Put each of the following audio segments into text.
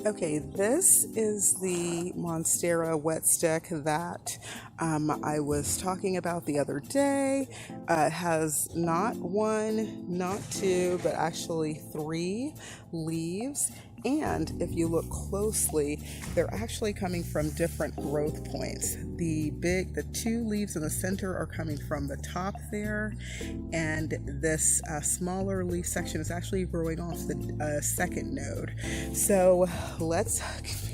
Okay, this is the Monstera wet stick that I was talking about the other day. It has not one, not two, but actually three leaves. And if you look closely, they're actually coming from different growth points. The two leaves in the center are coming from the top there, and this smaller leaf section is actually growing off the second node. So let's,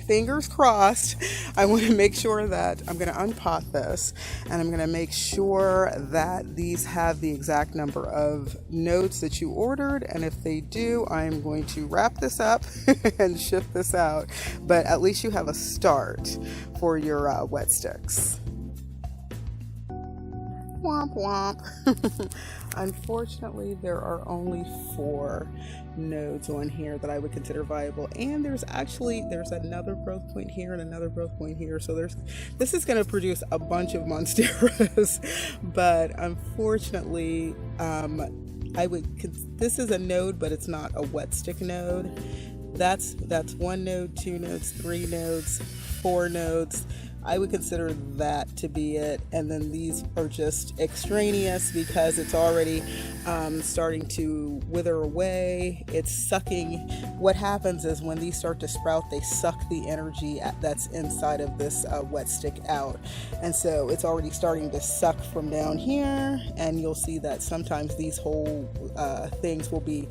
fingers crossed, I want to make sure that I'm going to unpot this, and I'm going to make sure that these have the exact number of nodes that you ordered, and if they do, I'm going to wrap this up and ship this out. But at least you have a start for your wet sticks. Womp womp. Unfortunately, there are only 4 nodes on here that I would consider viable, and there's another growth point here and another growth point here, so this is going to produce a bunch of monsteras. But unfortunately, this is a node, but it's not a wet stick node. That's 1 node, 2 nodes, 3 nodes, 4 nodes. I would consider that to be it, and then these are just extraneous because it's already starting to wither away. It's sucking. What happens is when these start to sprout, they suck the energy that's inside of this wet stick out, and so it's already starting to suck from down here, and you'll see that sometimes these whole things will be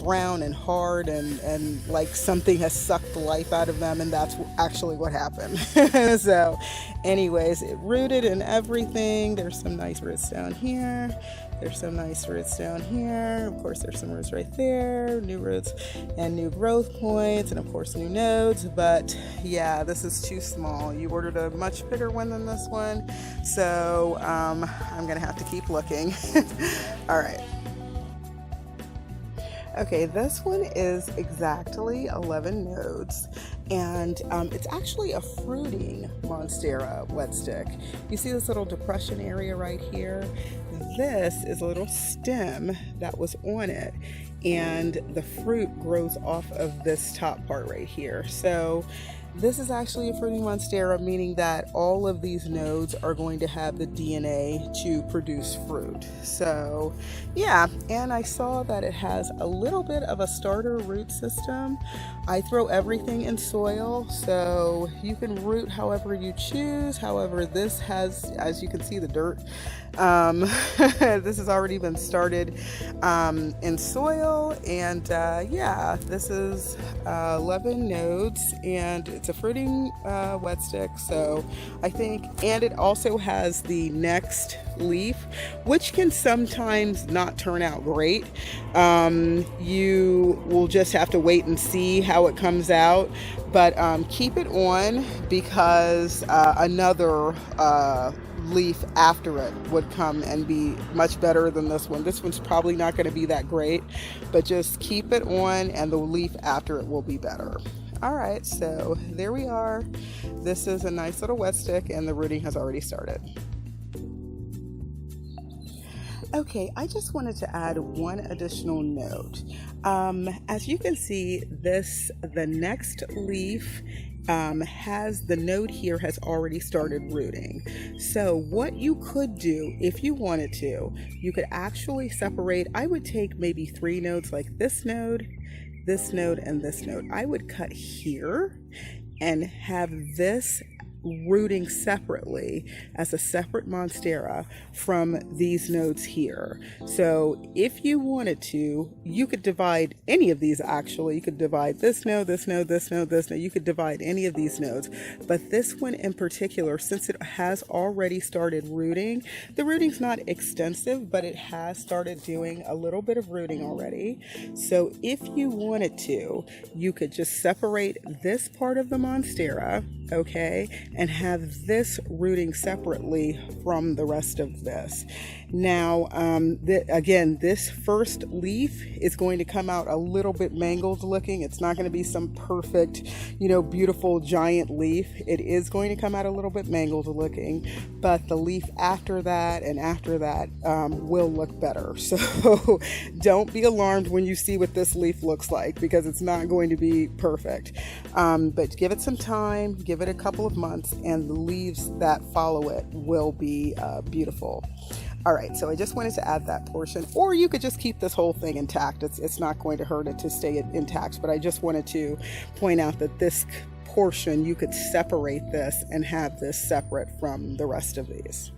brown and hard and like something has sucked the life out of them, and that's actually what happened. So anyways, it rooted and everything. There's some nice roots down here. There's some nice roots down here. Of course, there's some roots right there, new roots and new growth points, and of course new nodes. But yeah, this is too small. You ordered a much bigger one than this one, so I'm gonna have to keep looking. All right. Okay, this one is exactly 11 nodes, and it's actually a fruiting Monstera wet stick. You see this little depression area right here? This is a little stem that was on it, and the fruit grows off of this top part right here. So this is actually a fruiting Monstera, meaning that all of these nodes are going to have the DNA to produce fruit. So yeah, and I saw that it has a little bit of a starter root system. I throw everything in soil, so you can root however you choose. However, this has, as you can see, the dirt. This has already been started in soil, and yeah, this is 11 nodes, and it's a fruiting wet stick. So I think, and it also has the next leaf, which can sometimes not turn out great. You will just have to wait and see how it comes out, but keep it on, because another leaf after it would come and be much better than this one. This one's probably not going to be that great, but just keep it on and the leaf after it will be better. All right, so there we are. This is a nice little wet stick, and the rooting has already started. Okay, I just wanted to add one additional note. As you can see, the next leaf has the node here has already started rooting. So what you could do, if you wanted to, you could actually separate. I would take maybe 3 nodes, like this node, and this node. I would cut here and have this rooting separately as a separate Monstera from these nodes here. So if you wanted to, you could divide any of these. Actually, you could divide this node, this node, this node, this node. You could divide any of these nodes, but this one in particular, since it has already started rooting, the rooting's not extensive, but it has started doing a little bit of rooting already. So if you wanted to, you could just separate this part of the Monstera, okay, and have this rooting separately from the rest of this. Now, again, this first leaf is going to come out a little bit mangled looking. It's not going to be some perfect, beautiful giant leaf. It is going to come out a little bit mangled looking, but the leaf after that and after that will look better. So don't be alarmed when you see what this leaf looks like, because it's not going to be perfect. But give it some time, give it a couple of months, and the leaves that follow it will be beautiful. All right, so I just wanted to add that portion, or you could just keep this whole thing intact. It's not going to hurt it to stay intact, but I just wanted to point out that this portion, you could separate this and have this separate from the rest of these.